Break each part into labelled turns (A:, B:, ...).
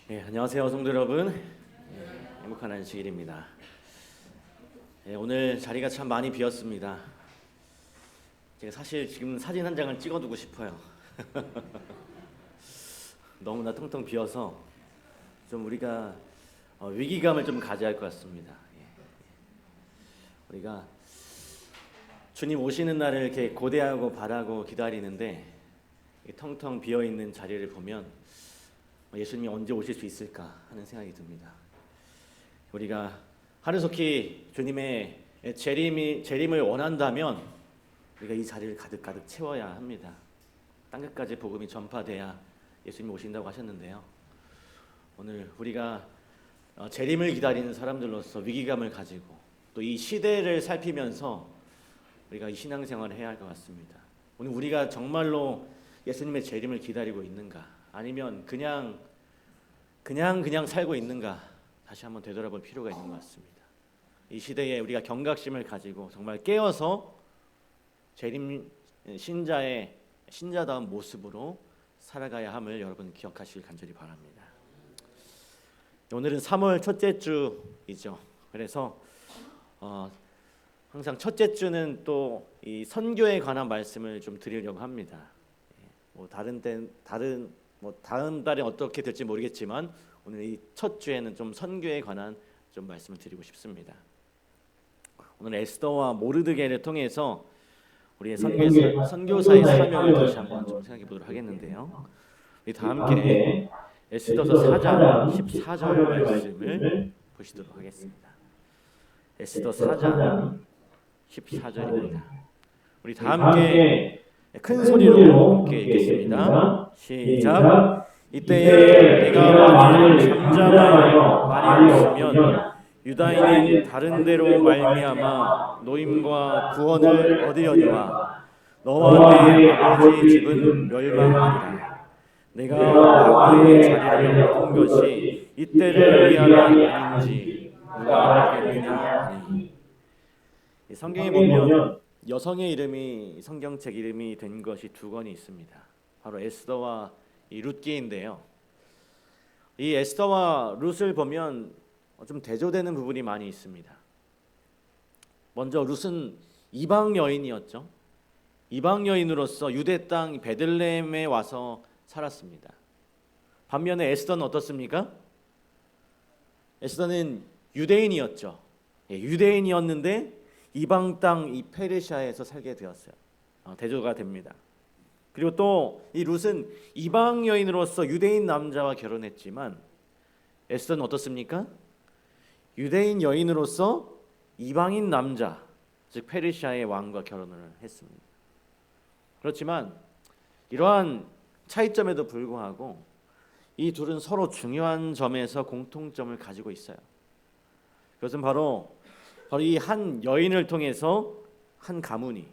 A: 안녕하세요, 성도 여러분. 행복한 안식일입니다. 오늘 자리가 참 많이 비었습니다. 제가 사실 지금 사진 한 장을 찍어두고 싶어요. 너무나 텅텅 비어서 좀 우리가 위기감을 좀 가져야 할 것 같습니다. 우리가 주님 오시는 날을 이렇게 고대하고 바라고 기다리는데 텅텅 비어 있는 자리를 보면 예수님이 언제 오실 수 있을까 하는 생각이 듭니다. 우리가 하루속히 주님의 재림을 원한다면 우리가 이 자리를 가득 채워야 합니다. 땅끝까지 복음이 전파돼야 예수님이 오신다고 하셨는데요. 오늘 우리가 재림을 기다리는 사람들로서 위기감을 가지고 또 이 시대를 살피면서 우리가 이 신앙생활을 해야 할 것 같습니다. 오늘 우리가 정말로 예수님의 재림을 기다리고 있는가? 아니면 그냥 살고 있는가? 다시 한번 되돌아볼 필요가 있는 것 같습니다. 이 시대에 우리가 경각심을 가지고 정말 깨어서 재림 신자다운 모습으로 살아가야 함을 여러분 기억하시길 간절히 바랍니다. 오늘은 3월 첫째 주이죠. 그래서 항상 첫째 주는 또 이 선교에 관한 말씀을 좀 드리려고 합니다. 다음 달에 어떻게 될지 모르겠지만 오늘 이 첫 주에는 좀 선교에 관한 좀 말씀을 드리고 싶습니다. 오늘 에스더와 모르드게를 통해서 우리의 선교사의 사명을 다시 한번 좀 생각해 보도록 하겠는데요. 우리 다 함께 에스더서 4장 14절 말씀을 보시도록 하겠습니다. 에스더 4장 14절입니다. 우리 다 함께 큰 소리로 함께 읽겠습니다. 시작. 이때에 내가 만일 잠잠하여 말이 없으면 유다인은 다른 데로 말미암아 노임과 구원을 얻으려니와 너와 내 아버지 집은 멸망하리라. 내가 왕의 자리를 얻은 것이 이때를 위함이 아닌지 누가 알겠느냐 하니. 성경에 보면 여성의 이름이 성경책 이름이 된 것이 두 권이 있습니다. 바로 에스더와 이 룻기인데요. 이 에스더와 룻을 보면 좀 대조되는 부분이 많이 있습니다. 먼저 룻은 이방 여인이었죠. 이방 여인으로서 유대 땅 베들레헴에 와서 살았습니다. 반면에 에스더는 어떻습니까? 에스더는 유대인이었죠. 유대인이었는데 이방 땅 이 페르시아에서 살게 되었어요. 대조가 됩니다. 그리고 또 이 룻은 이방 여인으로서 유대인 남자와 결혼했지만 에스더는 어떻습니까? 유대인 여인으로서 이방인 남자, 즉 페르시아의 왕과 결혼을 했습니다. 그렇지만 이러한 차이점에도 불구하고 이 둘은 서로 중요한 점에서 공통점을 가지고 있어요. 그것은 바로 이 한 여인을 통해서 한 가문이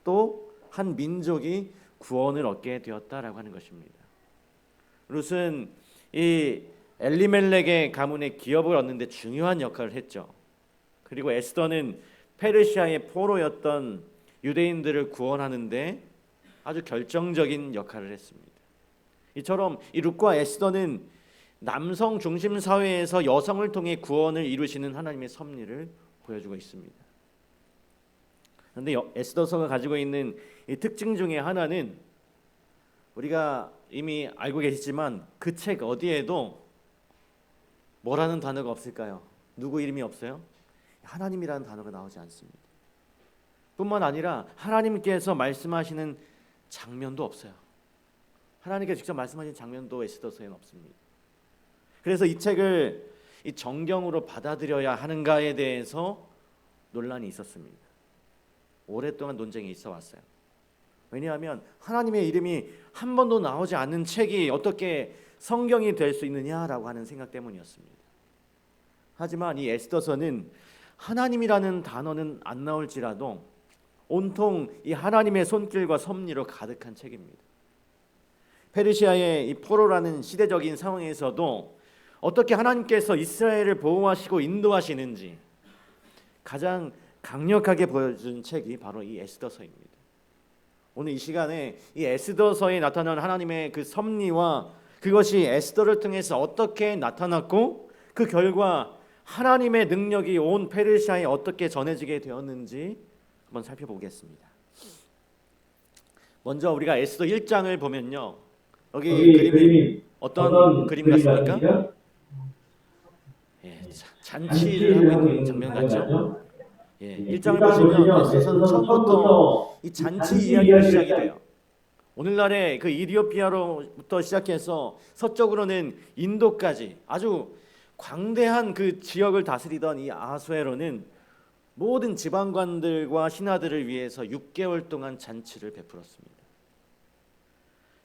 A: 또 한 민족이 구원을 얻게 되었다라고 하는 것입니다. 룻은 이 엘리멜렉의 가문의 기업을 얻는 데 중요한 역할을 했죠. 그리고 에스더는 페르시아의 포로였던 유대인들을 구원하는 데 아주 결정적인 역할을 했습니다. 이처럼 이 룻과 에스더는 남성 중심 사회에서 여성을 통해 구원을 이루시는 하나님의 섭리를 보여주고 있습니다. 그런데 에스더서가 가지고 있는 이 특징 중에 하나는 우리가 이미 알고 계시지만 그 책 어디에도 뭐라는 단어가 없을까요? 누구 이름이 없어요? 하나님이라는 단어가 나오지 않습니다. 뿐만 아니라 하나님께서 말씀하시는 장면도 없어요. 하나님께서 직접 말씀하신 장면도 에스더서에는 없습니다. 그래서 이 책을 이 정경으로 받아들여야 하는가에 대해서 논란이 있었습니다. 오랫동안 논쟁이 있어 왔어요. 왜냐하면 하나님의 이름이 한 번도 나오지 않는 책이 어떻게 성경이 될 수 있느냐라고 하는 생각 때문이었습니다. 하지만 이 에스더서는 하나님이라는 단어는 안 나올지라도 온통 이 하나님의 손길과 섭리로 가득한 책입니다. 페르시아의 이 포로라는 시대적인 상황에서도 어떻게 하나님께서 이스라엘을 보호하시고 인도하시는지 가장 강력하게 보여준 책이 바로 이 에스더서입니다. 오늘 이 시간에 이 에스더서에 나타난 하나님의 그 섭리와 그것이 에스더를 통해서 어떻게 나타났고 그 결과 하나님의 능력이 온 페르시아에 어떻게 전해지게 되었는지 한번 살펴보겠습니다. 먼저 우리가 에스더 1장을 보면요. 여기 그림이 어떤 그림 같습니까? 예, 잔치를 하고 있는 장면 같죠? 예, 1장을 보시면 에스더서는 처음부터 이 잔치 이야기로 시작이 돼요. 오늘날의 그 이디오피아로부터 시작해서 서쪽으로는 인도까지 아주 광대한 그 지역을 다스리던 이 아하수에로는 모든 지방관들과 신하들을 위해서 6개월 동안 잔치를 베풀었습니다.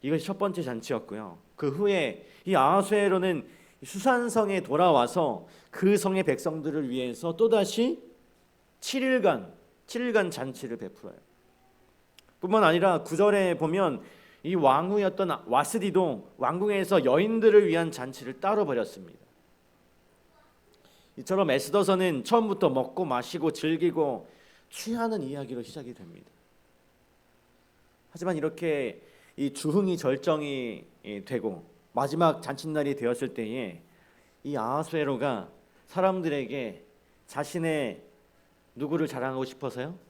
A: 이것이 첫 번째 잔치였고요. 그 후에 이 아하수에로는 수산성에 돌아와서 그 성의 백성들을 위해서 또다시 7일간 잔치를 베풀어요. 뿐만 아니라 9절에 보면 이 왕후였던 와스디도 왕궁에서 여인들을 위한 잔치를 따로 벌였습니다. 이처럼 에스더서는 처음부터 먹고 마시고 즐기고 취하는 이야기로 시작이 됩니다. 하지만 이렇게 이 주흥이 절정이 되고 마지막 잔칫날이 되었을 때에 이 아하수에로가 사람들에게 자신의 누구를 자랑하고 싶어서요?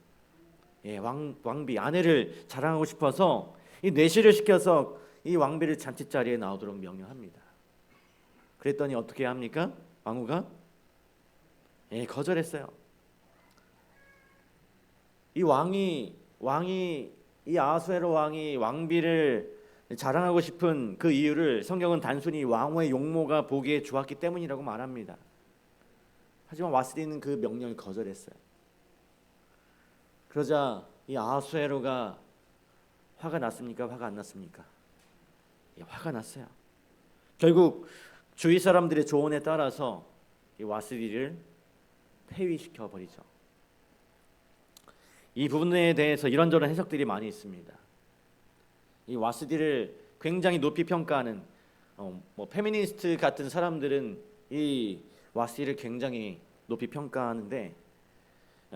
A: 예, 왕비 아내를 자랑하고 싶어서 이 뇌시를 시켜서 이 왕비를 잔치자리에 나오도록 명령합니다. 그랬더니 어떻게 합니까? 왕후가 예, 거절했어요. 이 이 아하수에로 왕이 왕비를 자랑하고 싶은 그 이유를 성경은 단순히 왕후의 용모가 보기에 좋았기 때문이라고 말합니다. 하지만 와스디는 그 명령을 거절했어요. 그러자 이 아하수에로가 화가 났습니까? 화가 안 났습니까? 예, 화가 났어요. 결국 주위 사람들의 조언에 따라서 이 와스디를 폐위시켜 버리죠. 이 부분에 대해서 이런저런 해석들이 많이 있습니다. 이 와스디를 굉장히 높이 평가하는 페미니스트 같은 사람들은 이 와스디를 굉장히 높이 평가하는데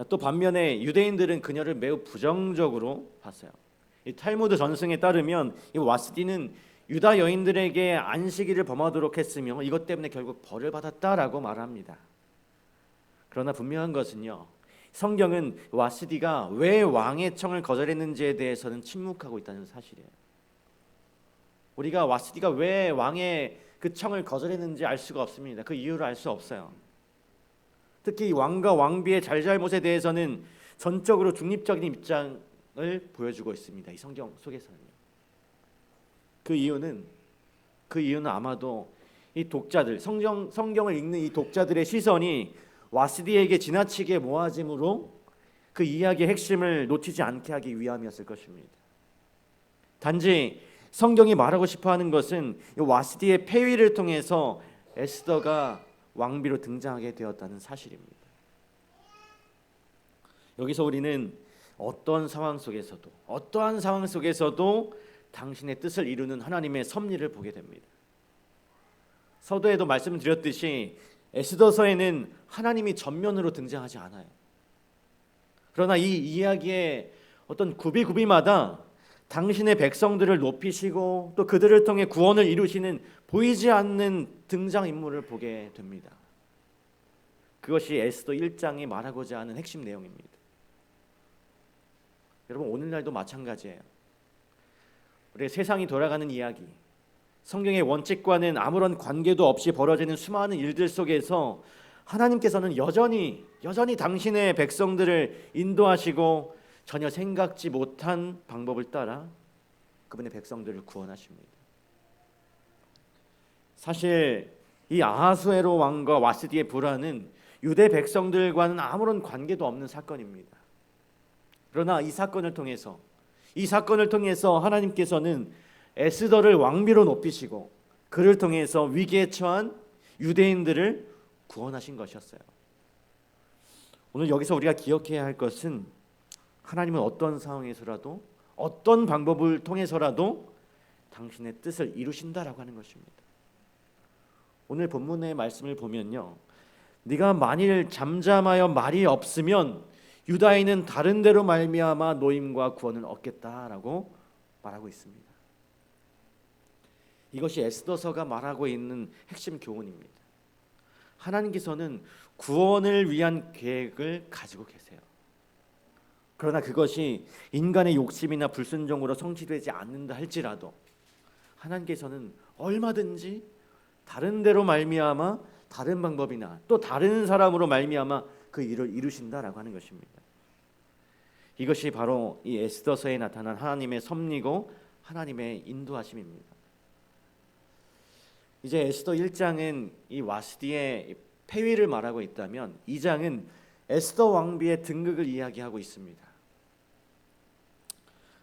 A: 또 반면에 유대인들은 그녀를 매우 부정적으로 봤어요. 이 탈무드 전승에 따르면 이 와스디는 유다 여인들에게 안식일을 범하도록 했으며 이것 때문에 결국 벌을 받았다라고 말합니다. 그러나 분명한 것은요, 성경은 와스디가 왜 왕의 청을 거절했는지에 대해서는 침묵하고 있다는 사실이에요. 우리가 와스디가 왜 왕의 그 청을 거절했는지 알 수가 없습니다. 그 이유를 알 수 없어요. 특히 왕과 왕비의 잘잘못에 대해서는 전적으로 중립적인 입장을 보여주고 있습니다. 이 성경 속에서는요. 그 이유는 아마도 이 독자들, 성경을 읽는 이 독자들의 시선이 와스디에게 지나치게 모아짐으로 그 이야기의 핵심을 놓치지 않게 하기 위함이었을 것입니다. 단지 성경이 말하고 싶어하는 것은 이 와스디의 폐위를 통해서 에스더가 왕비로 등장하게 되었다는 사실입니다. 여기서 우리는 어떠한 상황 속에서도 당신의 뜻을 이루는 하나님의 섭리를 보게 됩니다. 서두에도 말씀드렸듯이 에스더서에는 하나님이 전면으로 등장하지 않아요. 그러나 이 이야기의 어떤 구비마다 당신의 백성들을 높이시고 또 그들을 통해 구원을 이루시는 보이지 않는 등장인물을 보게 됩니다. 그것이 에스더 1장이 말하고자 하는 핵심 내용입니다. 여러분, 오늘날도 마찬가지예요. 우리 세상이 돌아가는 이야기, 성경의 원칙과는 아무런 관계도 없이 벌어지는 수많은 일들 속에서 하나님께서는 여전히 당신의 백성들을 인도하시고 전혀 생각지 못한 방법을 따라 그분의 백성들을 구원하십니다. 사실 이 아하수에로 왕과 와스디의 불화는 유대 백성들과는 아무런 관계도 없는 사건입니다. 그러나 이 사건을 통해서 하나님께서는 에스더를 왕비로 높이시고 그를 통해서 위기에 처한 유대인들을 구원하신 것이었어요. 오늘 여기서 우리가 기억해야 할 것은 하나님은 어떤 상황에서라도 어떤 방법을 통해서라도 당신의 뜻을 이루신다라고 하는 것입니다. 오늘 본문의 말씀을 보면요, 네가 만일 잠잠하여 말이 없으면 유다인은 다른 데로 말미암아 노임과 구원을 얻겠다라고 말하고 있습니다. 이것이 에스더서가 말하고 있는 핵심 교훈입니다. 하나님께서는 구원을 위한 계획을 가지고 계세요. 그러나 그것이 인간의 욕심이나 불순종으로 성취되지 않는다 할지라도 하나님께서는 얼마든지 다른 데로 말미암아 다른 방법이나 또 다른 사람으로 말미암아 그 일을 이루신다라고 하는 것입니다. 이것이 바로 이 에스더서에 나타난 하나님의 섭리고 하나님의 인도하심입니다. 이제 에스더 1장은 이 와스디의 폐위를 말하고 있다면 2장은 에스더 왕비의 등극을 이야기하고 있습니다.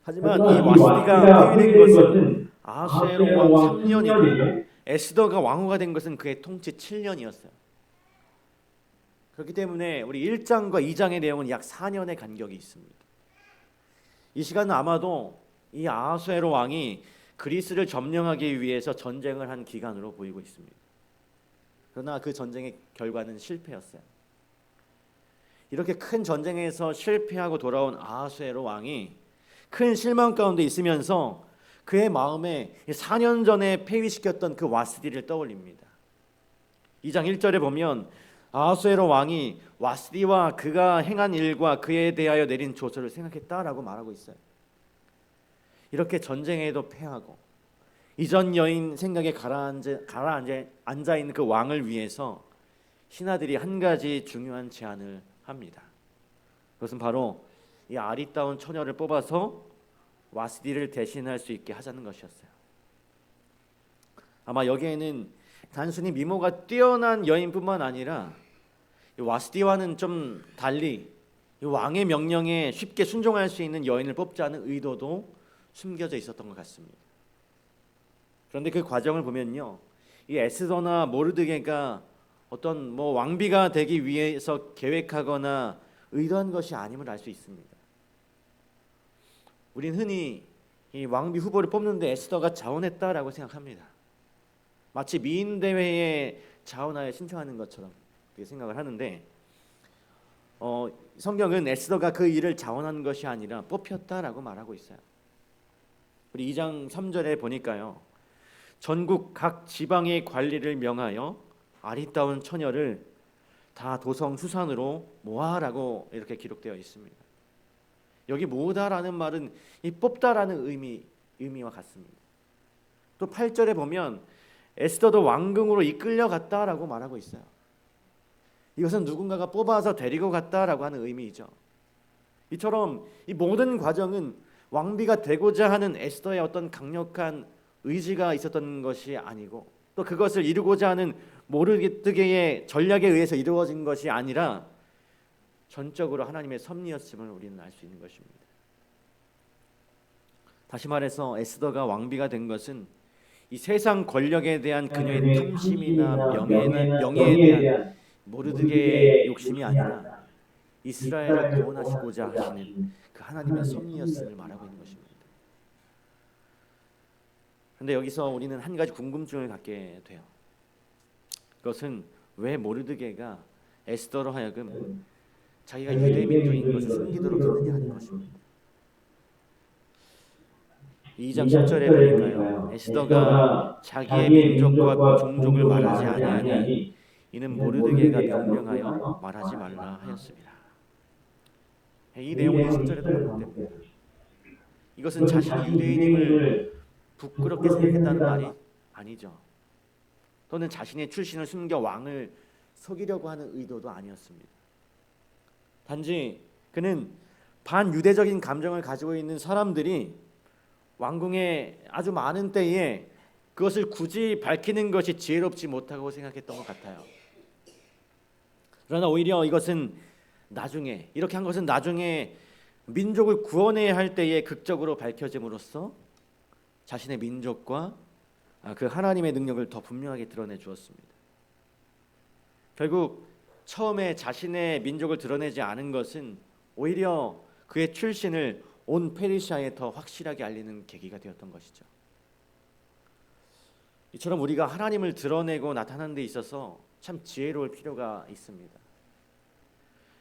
A: 하지만 이 와스디가 폐위된 것은 아하수에로 왕 3년이고 에스더가 왕후가 된 것은 그의 통치 7년이었어요. 그렇기 때문에 우리 1장과 2장의 내용은 약 4년의 간격이 있습니다. 이 시간은 아마도 이 아하수에로 왕이 그리스를 점령하기 위해서 전쟁을 한 기간으로 보이고 있습니다. 그러나 그 전쟁의 결과는 실패였어요. 이렇게 큰 전쟁에서 실패하고 돌아온 아하수에로 왕이 큰 실망 가운데 있으면서 그의 마음에 4년 전에 폐위시켰던 그 와스디를 떠올립니다. 2장 1절에 보면 아하수에로 왕이 와스디와 그가 행한 일과 그에 대하여 내린 조서를 생각했다라고 말하고 있어요. 이렇게 전쟁에도 패하고 이전 여인 생각에 가라앉아 있는 그 왕을 위해서 신하들이 한 가지 중요한 제안을 합니다. 그것은 바로 이 아리따운 처녀를 뽑아서 와스디를 대신할 수 있게 하자는 것이었어요. 아마 여기에는 단순히 미모가 뛰어난 여인뿐만 아니라 와스디와는 좀 달리 왕의 명령에 쉽게 순종할 수 있는 여인을 뽑자는 의도도 숨겨져 있었던 것 같습니다. 그런데 그 과정을 보면요, 이 에스더나 모르드게가 어떤 왕비가 되기 위해서 계획하거나 의도한 것이 아님을 알 수 있습니다. 우린 흔히 이 왕비 후보를 뽑는데 에스더가 자원했다라고 생각합니다. 마치 미인 대회에 자원하여 신청하는 것처럼 그렇게 생각을 하는데 성경은 에스더가 그 일을 자원한 것이 아니라 뽑혔다라고 말하고 있어요. 우리 2장 3절에 보니까요, 전국 각 지방의 관리를 명하여 아리따운 처녀를 다 도성 수산으로 모아라고 이렇게 기록되어 있습니다. 여기 모으다라는 말은 이 뽑다라는 의미와 같습니다. 또 8절에 보면 에스더도 왕궁으로 이끌려갔다라고 말하고 있어요. 이것은 누군가가 뽑아서 데리고 갔다라고 하는 의미이죠. 이처럼 이 모든 과정은 왕비가 되고자 하는 에스더의 어떤 강력한 의지가 있었던 것이 아니고 또 그것을 이루고자 하는 모르드게의 전략에 의해서 이루어진 것이 아니라 전적으로 하나님의 섭리였음을 우리는 알 수 있는 것입니다. 다시 말해서 에스더가 왕비가 된 것은 이 세상 권력에 대한 그녀의 탐심이나 명예에 대한 모르드게의 욕심이 아니라 이스라엘을 구원하시고자 하시는 그 하나님의 섭리였음을 말하고 있는 것입니다. 그런데 여기서 우리는 한 가지 궁금증을 갖게 돼요. 그것은 왜 모르드게가 에스더로 하여금 자기가 유대 민족인 것을 숨기도록 했느냐 하는 것입니다. 2장 10절에 보니까요, 에스더가 자기의 민족과 종족을 말하지 아니하니 이는 모르드게가 명령하여 말하지 말라 하였습니다. 이 내용은 20절에도 반복됩니다. 이것은 자신이 유대인임을 부끄럽게 생각했다는 말이 아니죠. 또는 자신의 출신을 숨겨 왕을 속이려고 하는 의도도 아니었습니다. 단지 그는 반유대적인 감정을 가지고 있는 사람들이 왕궁에 아주 많은 때에 그것을 굳이 밝히는 것이 지혜롭지 못하고 생각했던 것 같아요. 그러나 오히려 이것은 나중에 이렇게 한 것은 나중에 민족을 구원해야 할 때에 극적으로 밝혀짐으로써 자신의 민족과 그 하나님의 능력을 더 분명하게 드러내 주었습니다. 결국 처음에 자신의 민족을 드러내지 않은 것은 오히려 그의 출신을 온 페르시아에 더 확실하게 알리는 계기가 되었던 것이죠. 이처럼 우리가 하나님을 드러내고 나타나는 데 있어서 참 지혜로울 필요가 있습니다.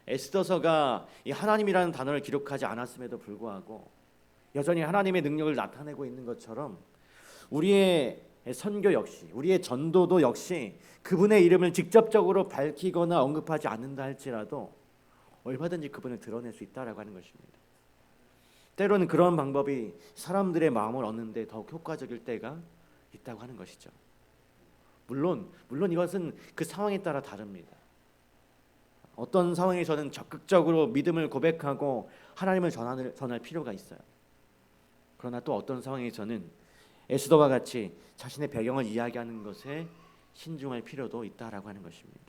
A: 에스더서가 이 하나님이라는 단어를 기록하지 않았음에도 불구하고 여전히 하나님의 능력을 나타내고 있는 것처럼 우리의 선교 역시, 우리의 전도도 역시 그분의 이름을 직접적으로 밝히거나 언급하지 않는다 할지라도 얼마든지 그분을 드러낼 수 있다라고 하는 것입니다. 때로는 그런 방법이 사람들의 마음을 얻는 데 더욱 효과적일 때가 있다고 하는 것이죠. 물론 이것은 그 상황에 따라 다릅니다. 어떤 상황에서는 적극적으로 믿음을 고백하고 하나님을 전할 필요가 있어요. 그러나 또 어떤 상황에서는 에스더와 같이 자신의 배경을 이야기하는 것에 신중할 필요도 있다라고 하는 것입니다.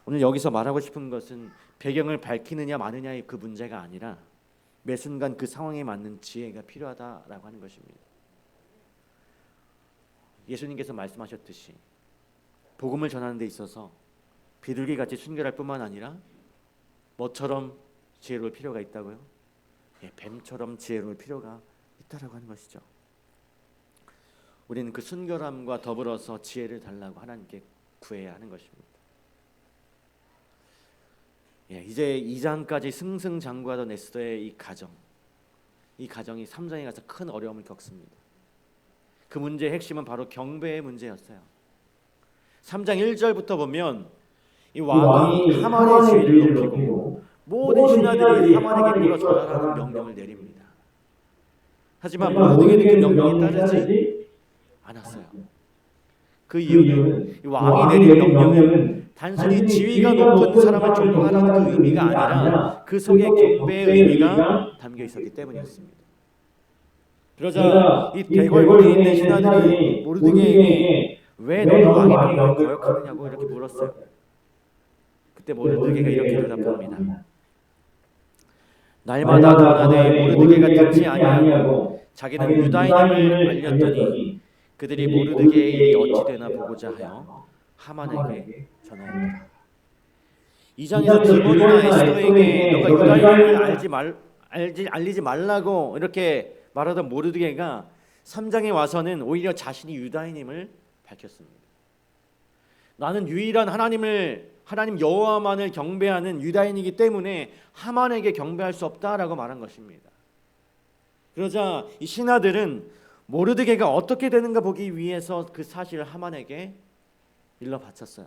A: 오늘 여기서 말하고 싶은 것은 배경을 밝히느냐 마느냐의 그 문제가 아니라 매 순간 그 상황에 맞는 지혜가 필요하다라고 하는 것입니다. 예수님께서 말씀하셨듯이 복음을 전하는 데 있어서 비둘기같이 순결할 뿐만 아니라 뭐처럼 지혜로울 필요가 있다고요? 뱀처럼 지혜로울 필요가 있다라고 하는 것이죠. 우리는 그 순결함과 더불어서 지혜를 달라고 하나님께 구해야 하는 것입니다. 이제 2장까지 승승장구하던 에스더의 이 가정이 3장에 가서 큰 어려움을 겪습니다. 그 문제의 핵심은 바로 경배의 문제였어요. 3장 1절부터 보면 이 왕이 하만의 지위를 높이고 모든 신하들이 하만에게 꿇어 절하라는 명령을 내립니다. 하지만 모르드게는 그 명령에 따르지 않았어요. 그 이유는 왕이 내린 명령은 단순히 지위가 높은 사람을 존경하라는 그 의미가 아니라 그 속에 경배의 의미가 담겨 있었기 때문이었습니다. 그러자 이 대궐거리에 있는 신하들이 모르드게에게 왜 너는 왕의 명령을 거역하느냐고 이렇게 물었어요. 그때 모르드게가 이렇게 대답합니다. 날마다 전하되 모르드게가 듣지 아니하고 자기는 유다인임을 알렸더니 그들이 모르드게의 일이 어찌 되나 보고자 하여 하만에게 전하였더라. 2장에서 디몬이나 에스더에게 너가 유다인임을 알리지 말라고 이렇게 말하던 모르드게가 3장에 와서는 오히려 자신이 유다인임을 밝혔습니다. 나는 유일한 하나님 여호와만을 경배하는 유다인이기 때문에 하만에게 경배할 수 없다라고 말한 것입니다. 그러자 이 신하들은 모르드게가 어떻게 되는가 보기 위해서 그 사실을 하만에게 일러 바쳤어요.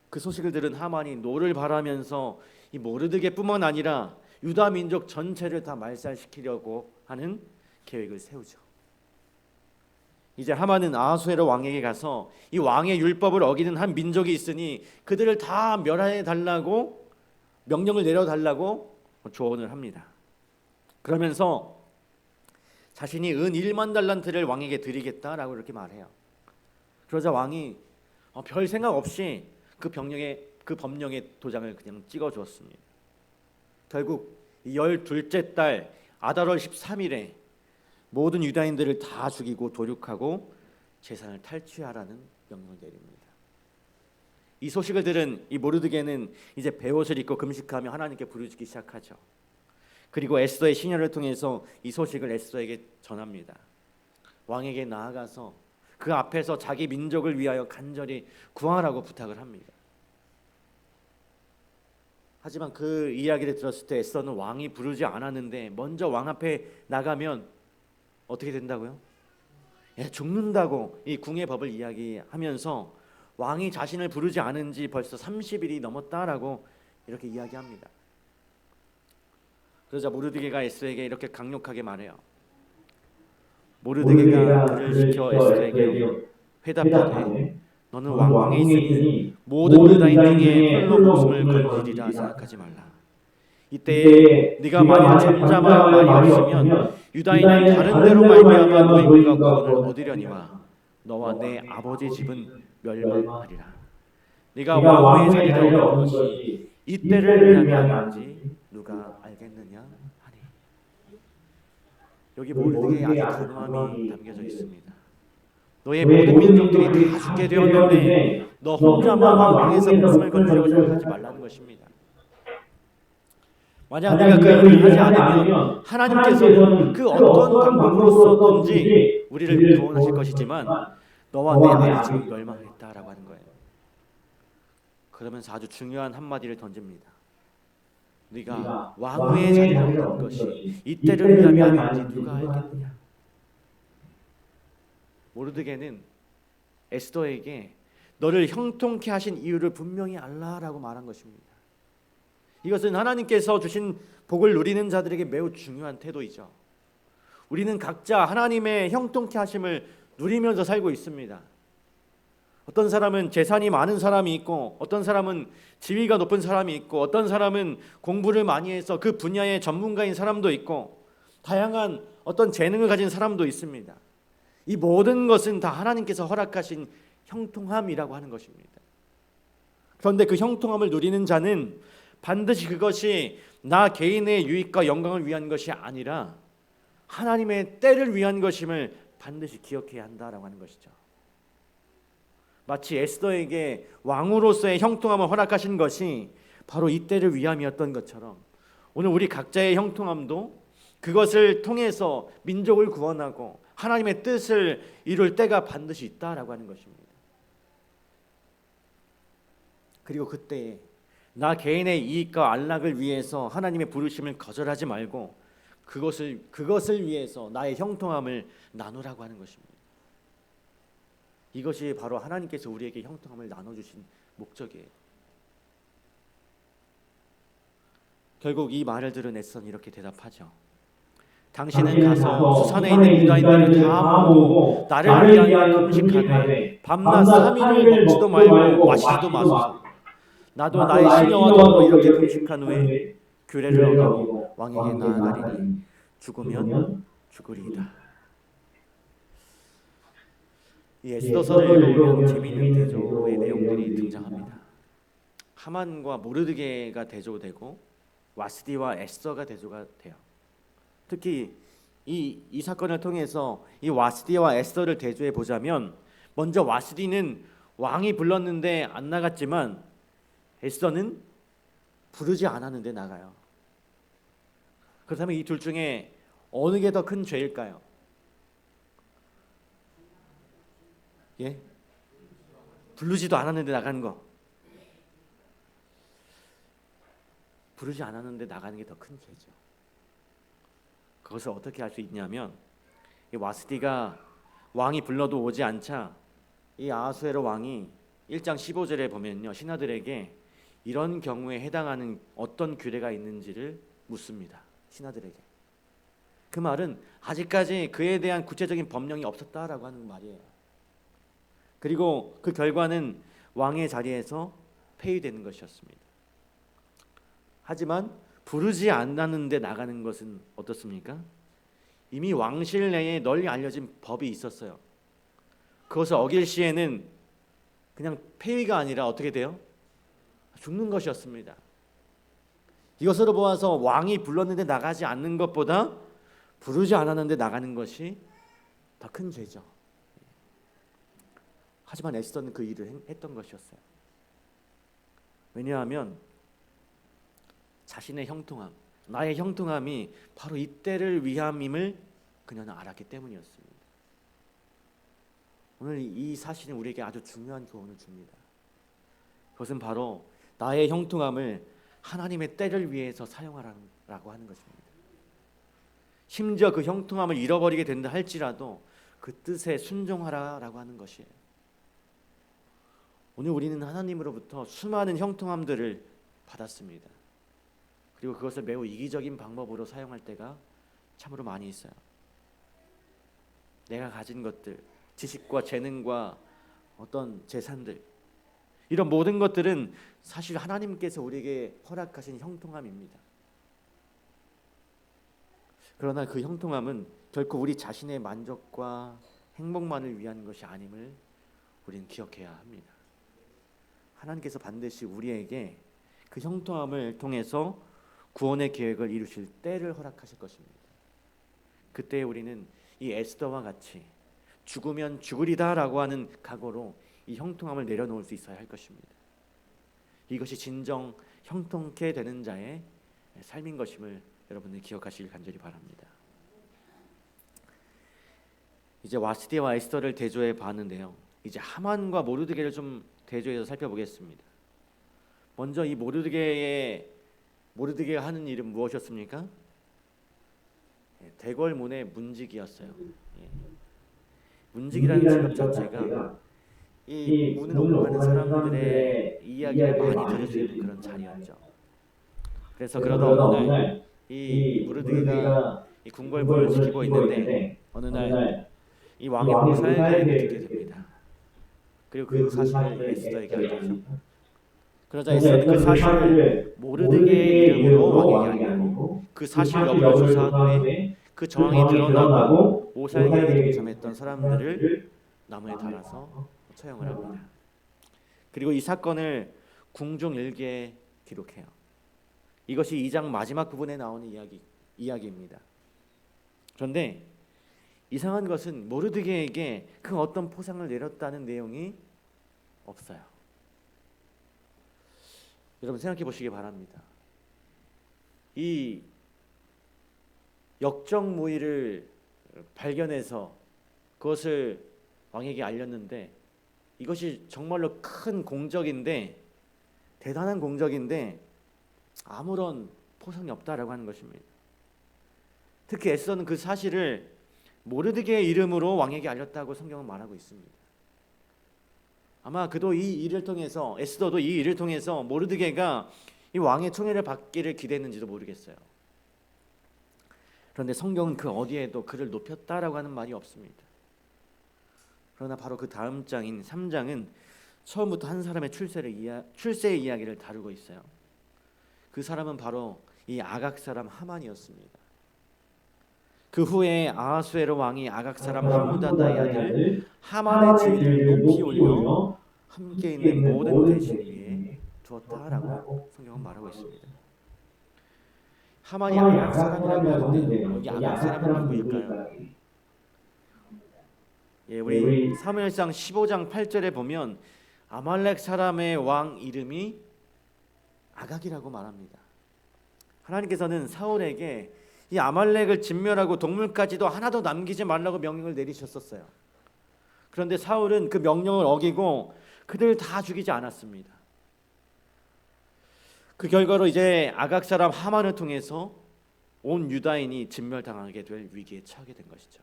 A: 그 소식을 들은 하만이 노를 바라면서 이 모르드게뿐만 아니라 유다 민족 전체를 다 말살시키려고 하는 계획을 세우죠. 이제 하만은 아하수에로 왕에게 가서 이 왕의 율법을 어기는 한 민족이 있으니 그들을 다 멸해 달라고 명령을 내려 달라고 조언을 합니다. 그러면서 자신이 은 1만 달란트를 왕에게 드리겠다라고 이렇게 말해요. 그러자 왕이 별 생각 없이 그 법령의 도장을 그냥 찍어 주었습니다. 결국 12째 달 아달월 13일에 모든 유다인들을 다 죽이고 도륙하고 재산을 탈취하라는 명령을 내립니다. 이 소식을 들은 이 모르드게는 이제 베옷을 입고 금식하며 하나님께 부르짖기 시작하죠. 그리고 에스더의 시녀를 통해서 이 소식을 에스더에게 전합니다. 왕에게 나아가서 그 앞에서 자기 민족을 위하여 간절히 구하라고 부탁을 합니다. 하지만 그 이야기를 들었을 때 에스더는 왕이 부르지 않았는데 먼저 왕 앞에 나가면 어떻게 된다고요? 죽는다고 이 궁의 법을 이야기하면서 왕이 자신을 부르지 않은 지 벌써 30일이 넘었다라고 이렇게 이야기합니다. 그러자 모르드게가 에스더에게 이렇게 강력하게 말해요. 모르드게가 그를 시켜 에스더에게 회답하되 너는 왕궁에 있으니 모든 유다인 중에 홀로 목숨을 건지리라 생각하지 말라. 이때에 네가 만일 잠잠하여 말이 없으면 유다인은 다른 데로 말미암아 노임과 구원을 얻으려니와 너와 내 아버지 집은 멸망하리라. 네가 왕후의 자리를 얻은 것이 이때를 위함이 아닌지 누가 알겠느냐 하니. 여기 모르드게의 아주 단호함이 담겨져 있습니다. 너의 모든 민족들이 다 죽게 되었는데 너 혼자만 왕궁에서 목숨을 건지려고 생각하지 말라는 것입니다. 만약 네가 그 일을 하지 않으면 하나님께서는 그 어떤 방법으로서든지 우리를 구원하실 것이지만 너와 내 아버지 집은 멸망했다라고 하는 거예요. 그러면서 아주 중요한 한마디를 던집니다. 네가 왕후의 자리를 얻은 것이 이때를 위함이 아닌지 누가 알겠느냐. 모르드게는 에스더에게 너를 형통케 하신 이유를 분명히 알라라고 말한 것입니다. 이것은 하나님께서 주신 복을 누리는 자들에게 매우 중요한 태도이죠. 우리는 각자 하나님의 형통케 하심을 누리면서 살고 있습니다. 어떤 사람은 재산이 많은 사람이 있고, 어떤 사람은 지위가 높은 사람이 있고, 어떤 사람은 공부를 많이 해서 그 분야의 전문가인 사람도 있고, 다양한 어떤 재능을 가진 사람도 있습니다. 이 모든 것은 다 하나님께서 허락하신 형통함이라고 하는 것입니다. 그런데 그 형통함을 누리는 자는 반드시 그것이 나 개인의 유익과 영광을 위한 것이 아니라 하나님의 때를 위한 것임을 반드시 기억해야 한다라고 하는 것이죠. 마치 에스더에게 왕으로서의 형통함을 허락하신 것이 바로 이 때를 위함이었던 것처럼 오늘 우리 각자의 형통함도 그것을 통해서 민족을 구원하고 하나님의 뜻을 이룰 때가 반드시 있다라고 하는 것입니다. 그리고 그때 나 개인의 이익과 안락을 위해서 하나님의 부르심을 거절하지 말고 그것을 위해서 나의 형통함을 나누라고 하는 것입니다. 이것이 바로 하나님께서 우리에게 형통함을 나눠주신 목적이에요. 결국 이 말을 들은 에스더는 이렇게 대답하죠. 당신은 가서 수산에 있는 유다인들을 다 모으고 나를 위하여 금식하되 밤낮 3일을 먹지도 말고 마시지도 마소서. 나도 나의 시녀와 더불어 이렇게 금식한 후에 규례를 어기고 왕에게 나아가리니 죽으면 죽으리이다. 이 에스더서를 읽어보면 재미있는 대조의 내용들이 등장합니다. 하만과 모르드게가 대조되고 와스디와 에스더가 대조가 돼요. 특히 이 사건을 통해서 이 와스디와 에스더를 대조해 보자면, 먼저 와스디는 왕이 불렀는데 안 나갔지만 에스더는 부르지 않았는데 나가요. 그렇다면 이 둘 중에 어느 게 더 큰 죄일까요? 예? 부르지도 않았는데 나가는 거. 부르지 않았는데 나가는 게 더 큰 죄죠. 그것을 어떻게 할 수 있냐면, 이 와스디가 왕이 불러도 오지 않자 이 아하수에로 왕이 1장 15절에 보면요, 신하들에게 이런 경우에 해당하는 어떤 규례가 있는지를 묻습니다. 신하들에게. 그 말은 아직까지 그에 대한 구체적인 법령이 없었다라고 하는 말이에요. 그리고 그 결과는 왕의 자리에서 폐위되는 것이었습니다. 하지만 부르지 않았는데 나가는 것은 어떻습니까? 이미 왕실 내에 널리 알려진 법이 있었어요. 그것을 어길 시에는 그냥 폐위가 아니라 어떻게 돼요? 죽는 것이었습니다. 이것으로 보아서 왕이 불렀는데 나가지 않는 것보다 부르지 않았는데 나가는 것이 더 큰 죄죠. 하지만 에스더는 그 일을 했던 것이었어요. 왜냐하면 자신의 형통함, 나의 형통함이 바로 이때를 위함임을 그녀는 알았기 때문이었습니다. 오늘 이 사실은 우리에게 아주 중요한 교훈을 줍니다. 그것은 바로 나의 형통함을 하나님의 때를 위해서 사용하라고 하는 것입니다. 심지어 그 형통함을 잃어버리게 된다 할지라도 그 뜻에 순종하라라고 하는 것이에요. 오늘 우리는 하나님으로부터 수많은 형통함들을 받았습니다. 그리고 그것을 매우 이기적인 방법으로 사용할 때가 참으로 많이 있어요. 내가 가진 것들, 지식과 재능과 어떤 재산들, 이런 모든 것들은 사실 하나님께서 우리에게 허락하신 형통함입니다. 그러나 그 형통함은 결코 우리 자신의 만족과 행복만을 위한 것이 아님을 우리는 기억해야 합니다. 하나님께서 반드시 우리에게 그 형통함을 통해서 구원의 계획을 이루실 때를 허락하실 것입니다. 그때 우리는 이 에스더와 같이 죽으면 죽으리다라고 하는 각오로 이 형통함을 내려놓을 수 있어야 할 것입니다. 이것이 진정 형통케 되는 자의 삶인 것임을 여러분들 기억하시길 간절히 바랍니다. 이제 와스디와 에스더를 대조해 봤는데요, 이제 하만과 모르드게를 좀 대조해서 살펴보겠습니다. 먼저 이 모르드게가 하는 일은 무엇이었습니까? 대궐문의 문지기였어요. 문지기라는 직업 자체가 이 문을 오고 가는 사람들의 이야기를 많이 들을 수 있는 그런 자리였죠. 그래서 그러다 어느 날 이 모르드게가 이 궁궐 문을 지키고 있는데 어느 날 이 왕의 모살 계획을 듣게 됩니다. 그리고 그 사실을 에스더에게 알리죠. 그러자 에스더는 그 사실을 모르드게의 이름으로 왕에게 알리고 그 사실 여부를 조사한 후에 그 정황이 드러나고 모살 계획에 동참했던 사람들을 나무에 달아서 처형을 합니다. 그리고 이 사건을 궁중일기에 기록해요. 이것이 2장 마지막 부분에 나오는 이야기입니다. 그런데 이상한 것은 모르드게에게 그 어떤 포상을 내렸다는 내용이 없어요. 여러분 생각해 보시기 바랍니다. 이 역적무의를 발견해서 그것을 왕에게 알렸는데 이것이 정말로 큰 공적인데 대단한 공적인데 아무런 포상이 없다라고 하는 것입니다. 특히 에스더는 그 사실을 모르드게의 이름으로 왕에게 알렸다고 성경은 말하고 있습니다. 아마 그도 이 일을 통해서 에스더도 이 일을 통해서 모르드게가 이 왕의 총애를 받기를 기대했는지도 모르겠어요. 그런데 성경은 그 어디에도 그를 높였다라고 하는 말이 없습니다. 그러나 바로 그 다음 장인 3장은 처음부터 한 사람의 출세의 이야기를 다루고 있어요. 그 사람은 바로 이 아각 사람 하만이었습니다. 그 후에 아하수에로 왕이 아각 사람 함무다다의 아들 하만의 지위를 높이 올려 함께 있는 모든 대신 위에 두었다라고 성경은 말하고 있습니다. 하만이 아각 사람이라고 하는데요. 여기 아각 사람은 누구일까요? 우리 사무엘상 15장 8절에 보면 아말렉 사람의 왕 이름이 아각이라고 말합니다. 하나님께서는 사울에게 이 아말렉을 진멸하고 동물까지도 하나도 남기지 말라고 명령을 내리셨었어요. 그런데 사울은 그 명령을 어기고 그들을 다 죽이지 않았습니다. 그 결과로 이제 아각 사람 하만을 통해서 온 유다인이 진멸당하게 될 위기에 처하게 된 것이죠.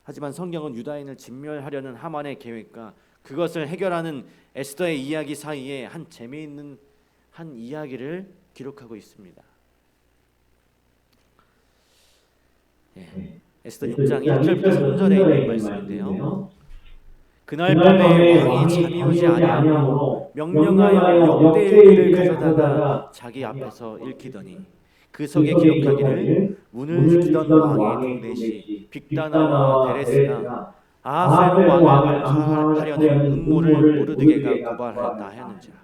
A: 하지만 성경은 유다인을 진멸하려는 하만의 계획과 그것을 해결하는 에스더의 이야기 사이에 한 재미있는 한 이야기를 기록하고 있습니다. 에스더 6장 1절부터 3절에 있는 말씀인데요. 그날 밤에 왕이 잠이 오지 아니하므로 명령하여 역대일기를 가져다가 자기 앞에서 읽히더니 그 속에 기록하기를 문을 지키던 왕의 동대시 빅다나와 데레스가 아하수에로 왕을 모살하려는 음모를 모르드게가 고발하였다 하였는지라.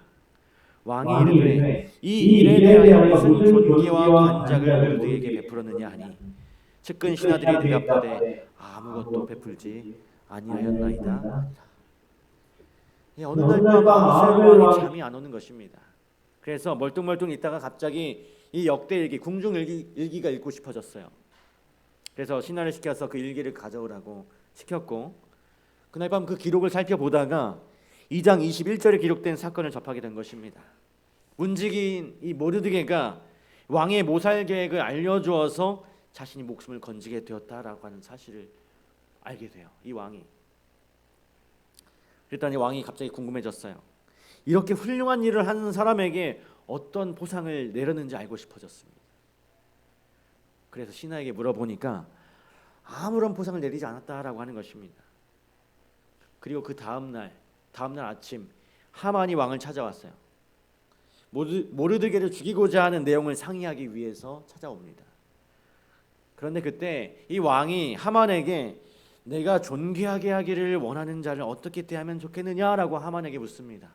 A: 왕이 이르되 이 일에 대하여 무슨 존귀와 관작을 모르드게에게 베풀었느냐 하니 측근 신하들이 대답하되 아무것도 베풀지 아니하였나이다. 어느 날 밤 아하수에로 왕이 잠이 안 오는 것입니다. 그래서 멀뚱멀뚱 있다가 갑자기 이 역대일기 궁중일기가 읽고 싶어졌어요. 그래서 신하를 시켜서 그 일기를 가져오라고 시켰고 그날 밤 그 기록을 살펴보다가 2장 21절에 기록된 사건을 접하게 된 것입니다. 문지기인 이 모르드게가 왕의 모살 계획을 알려주어서 자신이 목숨을 건지게 되었다라고 하는 사실을 알게 돼요. 이 왕이. 그랬더니 왕이 갑자기 궁금해졌어요. 이렇게 훌륭한 일을 하는 사람에게 어떤 보상을 내렸는지 알고 싶어졌습니다. 그래서 신하에게 물어보니까 아무런 보상을 내리지 않았다라고 하는 것입니다. 그리고 그 다음날 아침 하만이 왕을 찾아왔어요. 모르드게를 죽이고자 하는 내용을 상의하기 위해서 찾아옵니다. 그런데 그때 이 왕이 하만에게 내가 존귀하게 하기를 원하는 자를 어떻게 대하면 좋겠느냐라고 하만에게 묻습니다.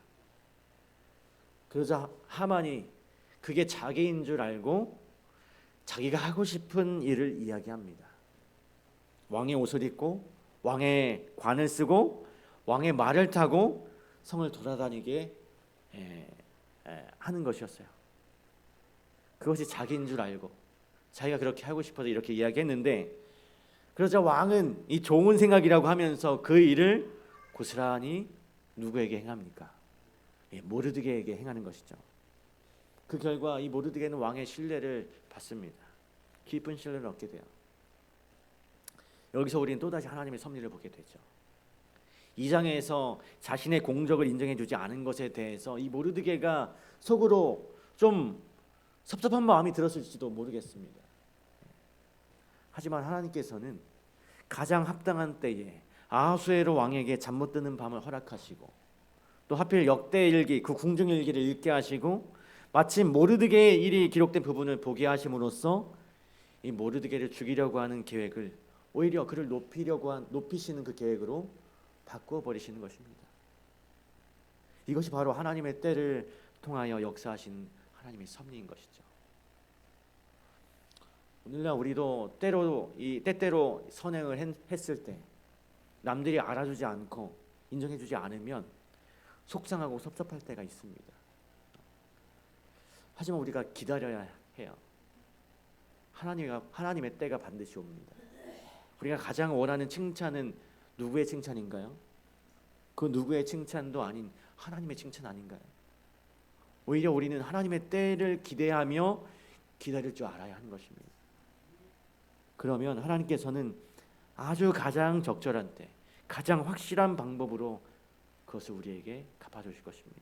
A: 그러자 하만이 그게 자기인 줄 알고 자기가 하고 싶은 일을 이야기합니다. 왕의 옷을 입고 왕의 관을 쓰고 왕의 말을 타고 성을 돌아다니게 하는 것이었어요. 그것이 자기인 줄 알고 자기가 그렇게 하고 싶어서 이렇게 이야기했는데 그러자 왕은 이 좋은 생각이라고 하면서 그 일을 고스란히 누구에게 행합니까? 모르드게에게 행하는 것이죠. 그 결과 이 모르드게는 왕의 신뢰를 받습니다. 깊은 신뢰를 얻게 돼요. 여기서 우리는 또다시 하나님의 섭리를 보게 되죠. 이 장에서 자신의 공적을 인정해주지 않은 것에 대해서 이 모르드게가 속으로 좀 섭섭한 마음이 들었을지도 모르겠습니다. 하지만 하나님께서는 가장 합당한 때에 아하수에로 왕에게 잠 못 드는 밤을 허락하시고 또 하필 역대일기 그 궁중일기를 읽게 하시고 마침 모르드게의 일이 기록된 부분을 보게 하심으로써 이 모르드게를 죽이려고 하는 계획을 오히려 그를 높이시는 그 계획으로 바꾸어 버리시는 것입니다. 이것이 바로 하나님의 때를 통하여 역사하신 하나님의 섭리인 것이죠. 오늘날 우리도 때때로 선행을 했을 때 남들이 알아주지 않고 인정해주지 않으면 속상하고 섭섭할 때가 있습니다. 하지만 우리가 기다려야 해요. 하나님의 때가 반드시 옵니다. 우리가 가장 원하는 칭찬은 누구의 칭찬인가요? 그 누구의 칭찬도 아닌 하나님의 칭찬 아닌가요? 오히려 우리는 하나님의 때를 기대하며 기다릴 줄 알아야 하는 것입니다. 그러면 하나님께서는 아주 가장 적절한 때, 가장 확실한 방법으로 그것을 우리에게 갚아주실 것입니다.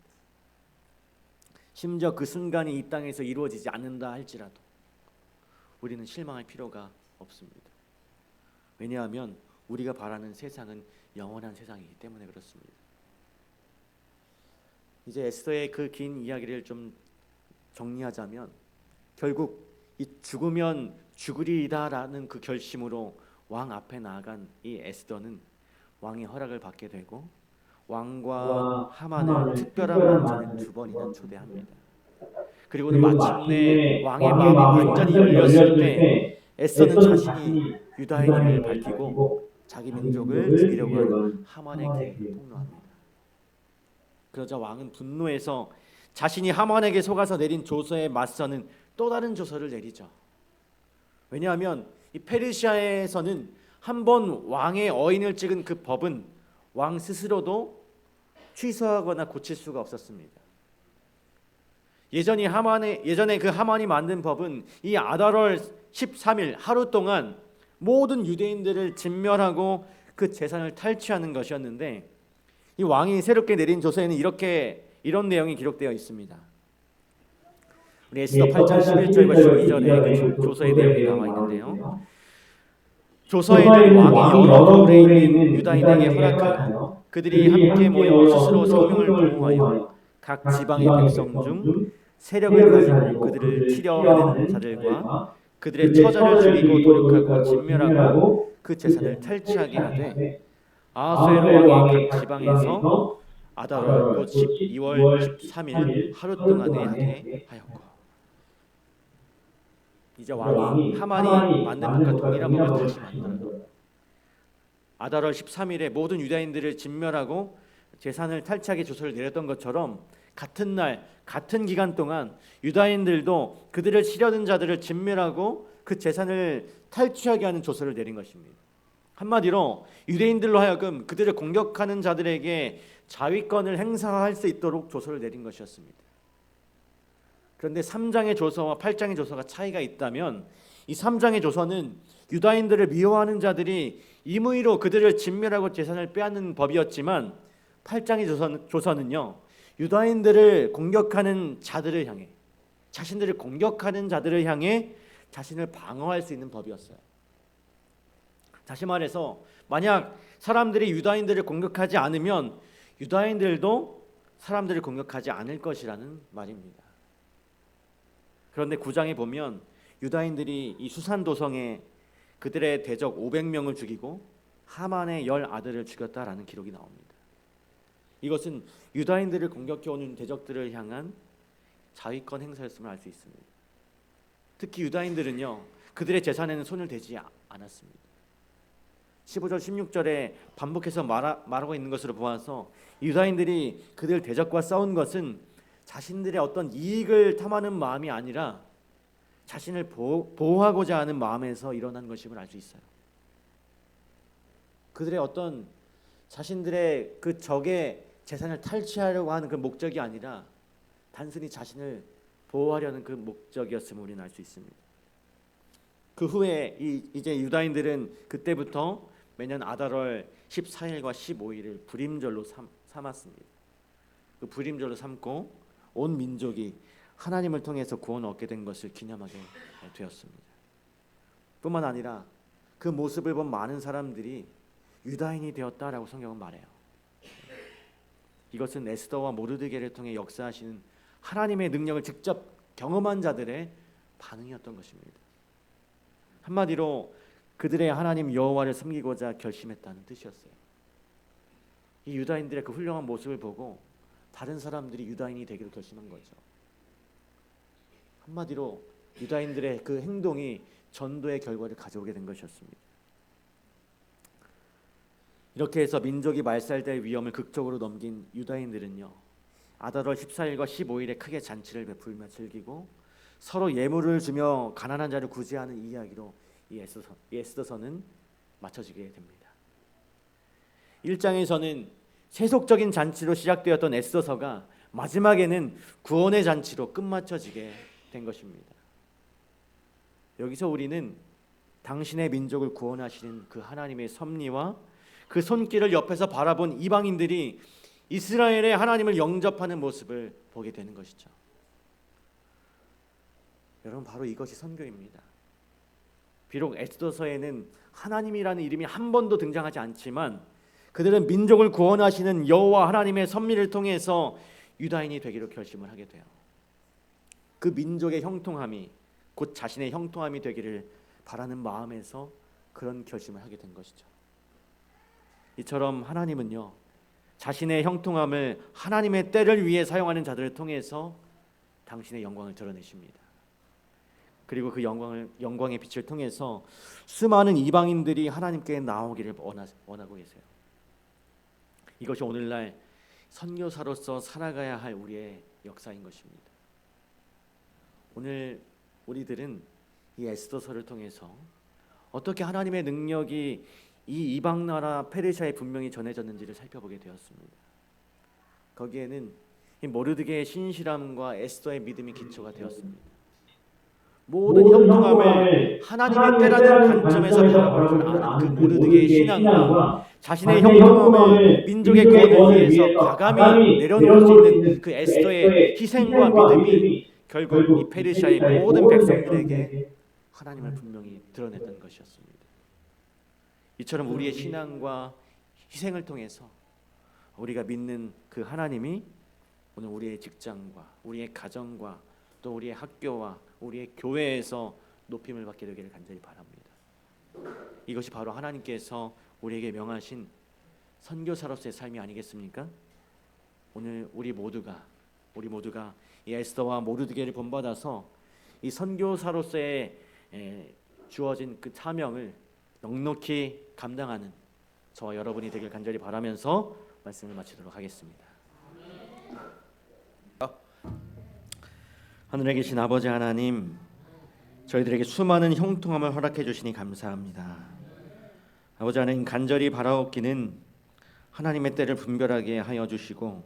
A: 심지어 그 순간이 이 땅에서 이루어지지 않는다 할지라도 우리는 실망할 필요가 없습니다. 왜냐하면 우리가 바라는 세상은 영원한 세상이기 때문에 그렇습니다. 이제 에스더의 그 긴 이야기를 좀 정리하자면 결국 이 죽으면 죽으리이다라는 그 결심으로 왕 앞에 나아간 이 에스더는 왕의 허락을 받게 되고 왕과 하만을 특별한 만찬에 2번이나 초대합니다. 그리고는 마침내 왕의 마음이 완전히 열렸을 때 에스더는 자신이 유다인임을 밝히고 자기 민족을 죽이려고 하는 하만에게 폭로합니다. 그러자 왕은 분노해서 자신이 하만에게 속아서 내린 조서에 맞서는 또 다른 조서를 내리죠. 왜냐하면 이 페르시아에서는 한번 왕의 어인을 찍은 그 법은 왕 스스로도 취소하거나 고칠 수가 없었습니다. 예전에 그 하만이 만든 법은 이 아달월 13일 하루 동안 모든 유대인들을 진멸하고 그 재산을 탈취하는 것이었는데 이 왕이 새롭게 내린 조서에는 이런 내용이 기록되어 있습니다. 우리 에스더 8장 11절과 12절에 그 조서의 내용이 나와 있는데요. 조서에는 왕이 여러 고을에 있는 유다인에게 허락하여 그들이 함께 모여 스스로 생명을 보호하여 각 지방의 백성 중 세력을 가지고 그들을 치려하는 자들과 그들의 처자를 죽이고 도륙하고 진멸하고 그 재산을 탈취하게 하되 아하수에로 왕이 각 지방에서 아달월 곧 12월 13일 하루 동안에 하게 하였고 이제 왕이 하만이 만든 법과 동일한 법을 다시 만들어요. 아달월 13일에 모든 유다인들을 진멸하고 재산을 탈취하게 조서를 내렸던 것처럼 같은 날 같은 기간 동안 유다인들도 그들을 치려는 자들을 진멸하고 그 재산을 탈취하게 하는 조서를 내린 것입니다. 한마디로 유대인들로 하여금 그들을 공격하는 자들에게 자위권을 행사할 수 있도록 조서를 내린 것이었습니다. 그런데 3장의 조서와 8장의 조서가 차이가 있다면 이 3장의 조서는 유다인들을 미워하는 자들이 임의로 그들을 진멸하고 재산을 빼앗는 법이었지만 8장의 조서는요 유다인들을 공격하는 자들을 향해 자신들을 공격하는 자들을 향해 자신을 방어할 수 있는 법이었어요. 다시 말해서 만약 사람들이 유다인들을 공격하지 않으면 유다인들도 사람들을 공격하지 않을 것이라는 말입니다. 그런데 9장에 보면 유다인들이 이 수산도성에 그들의 대적 500명을 죽이고 하만의 10아들을 죽였다라는 기록이 나옵니다. 이것은 유다인들을 공격해오는 대적들을 향한 자위권 행사였음을 알 수 있습니다. 특히 유다인들은요 그들의 재산에는 손을 대지 않았습니다. 15절 16절에 반복해서 말하고 있는 것으로 보아서 유다인들이 그들 대적과 싸운 것은 자신들의 어떤 이익을 탐하는 마음이 아니라 자신을 보호하고자 하는 마음에서 일어난 것임을 알 수 있어요. 그들의 어떤 자신들의 그 적의 재산을 탈취하려고 하는 그 목적이 아니라 단순히 자신을 보호하려는 그 목적이었음을 우리는 알 수 있습니다. 그 후에 이제 유다인들은 그때부터 매년 아달월 14일과 15일을 불임절로 삼았습니다. 그 불임절로 삼고 온 민족이 하나님을 통해서 구원을 얻게 된 것을 기념하게 되었습니다. 뿐만 아니라 그 모습을 본 많은 사람들이 유다인이 되었다라고 성경은 말해요. 이것은 에스더와 모르드게를 통해 역사하시는 하나님의 능력을 직접 경험한 자들의 반응이었던 것입니다. 한마디로 그들의 하나님 여호와를 섬기고자 결심했다는 뜻이었어요. 이 유다인들의 그 훌륭한 모습을 보고 다른 사람들이 유다인이 되기로 결심한 거죠. 한마디로 유다인들의 그 행동이 전도의 결과를 가져오게 된 것이었습니다. 이렇게 해서 민족이 말살될 위험을 극적으로 넘긴 유다인들은요, 아달월 14일과 15일에 크게 잔치를 베풀며 즐기고 서로 예물을 주며 가난한 자를 구제하는 이야기로 이 에스더서는 마쳐지게 됩니다. 1장에서는 세속적인 잔치로 시작되었던 에스더서가 마지막에는 구원의 잔치로 끝마쳐지게 된 것입니다. 여기서 우리는 당신의 민족을 구원하시는 그 하나님의 섭리와 그 손길을 옆에서 바라본 이방인들이 이스라엘의 하나님을 영접하는 모습을 보게 되는 것이죠. 여러분, 바로 이것이 선교입니다. 비록 에스더서에는 하나님이라는 이름이 한 번도 등장하지 않지만 그들은 민족을 구원하시는 여호와 하나님의 섭리를 통해서 유다인이 되기로 결심을 하게 돼요. 그 민족의 형통함이 곧 자신의 형통함이 되기를 바라는 마음에서 그런 결심을 하게 된 것이죠. 이처럼 하나님은요, 자신의 형통함을 하나님의 때를 위해 사용하는 자들을 통해서 당신의 영광을 드러내십니다. 그리고 그 영광의 빛을 통해서 수많은 이방인들이 하나님께 나오기를 원하고 계세요. 이것이 오늘날 선교사로서 살아가야 할 우리의 역사인 것입니다. 오늘 우리들은 이 에스더서를 통해서 어떻게 하나님의 능력이 이 이방 나라 페르시아에 분명히 전해졌는지를 살펴보게 되었습니다. 거기에는 이 모르드게의 신실함과 에스더의 믿음이 기초가 되었습니다. 모든 형통함을 하나님의 때라는 관점에서 바라볼 줄 아는 그 모르드게의 신앙과 자신의 형통함을 민족의 구원을 위해서 과감히 내려놓을 수 있는 그 에스더의 희생과 믿음이 결국 이 페르시아의 모든 백성들에게 하나님을 분명히 드러냈던 것이었습니다. 이처럼 우리의 신앙과 희생을 통해서 우리가 믿는 그 하나님이 오늘 우리의 직장과 우리의 가정과 또 우리의 학교와 우리의 교회에서 높임을 받게 되기를 간절히 바랍니다. 이것이 바로 하나님께서 우리에게 명하신 선교사로서의 삶이 아니겠습니까? 오늘 우리 모두가 이 에스더와 모르드게를 본받아서 이 선교사로서의 주어진 그 사명을 넉넉히 감당하는 저와 여러분이 되길 간절히 바라면서 말씀을 마치도록 하겠습니다. 하늘에 계신 아버지 하나님, 저희들에게 수많은 형통함을 허락해 주시니 감사합니다. 아버지 하나님, 간절히 바라옵기는 하나님의 때를 분별하게 하여 주시고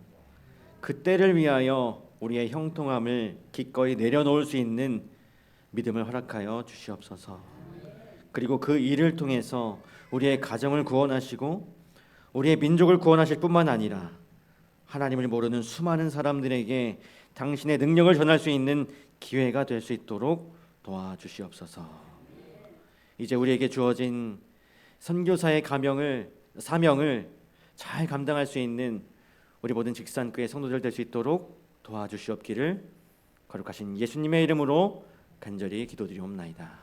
A: 그 때를 위하여 우리의 형통함을 기꺼이 내려놓을 수 있는 믿음을 허락하여 주시옵소서. 그리고 그 일을 통해서 우리의 가정을 구원하시고 우리의 민족을 구원하실 뿐만 아니라 하나님을 모르는 수많은 사람들에게 당신의 능력을 전할 수 있는 기회가 될 수 있도록 도와주시옵소서. 이제 우리에게 주어진 선교사의 사명을 잘 감당할 수 있는 우리 모든 직산교회 성도들 될 수 있도록 도와주시옵기를 거룩하신 예수님의 이름으로 간절히 기도드리옵나이다.